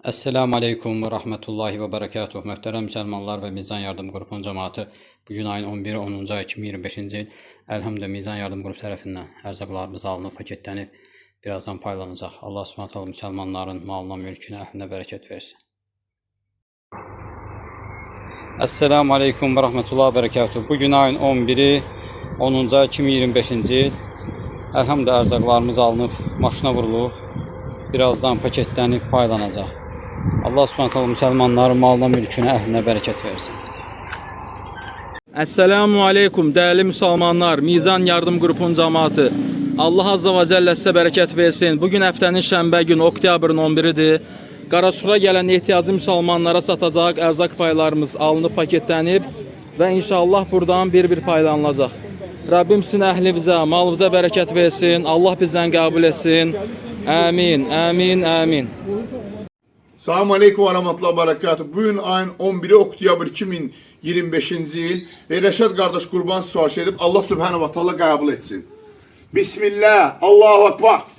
Esselamu Aleyküm ve Rahmetullahi ve Berekatuhu. Möhtərəm Müsəlmanlar və Mizan Yardım Qrupunun cəmaatı, bugün ayın 11-i 10-cu ay 2025-ci il Əlhamdülillah Mizan Yardım Qrupu tərəfindən ərzaqlarımız alınıb, paketlənib, birazdan paylanacaq. Allah Subhanahu taala müsəlmanların malına, mülkünə, əhlinə bərəkət versin. Esselamu Aleyküm və Rahmetullahi ve Berekatuhu. Bugün ayın 11-i 10-cu ay 2025-ci il Əlhamdülillah ərzaqlarımız alınıb, maşına vurulub, birazdan paketlənib, paylanacaq. Allah Subhanahu taala müsəlmanların malına, mülkünə, əhlinə bərəkət versin. Esselamu Aleyküm değerli Müslümanlar, Mizan Yardım Qrupunun cəmaatı. Allah Azza və Cəllə sizə bərəkət versin. Bugün həftənin şənbə günü, oktyabrın 11-idir. Qarasura gələn ehtiyaclı müsəlmanlara satacaq ərzaq paylarımız alınıb, paketlənib və inşallah buradan bir paylanılacaq. Rabbim sizin əhlivizə, malınıza bərəkət versin. Allah bizdən qəbul etsin. Amin, amin, amin. Selamun Aleyküm ve Rahmetullahi ve Berekatuhu. Bugün ayın 11 oktyabr 2025-ci il Rəşad qardaş qurban sifariş edib Allah Subhanahu wa Taala qəbul etsin. Bismillah, Allahu Ekber.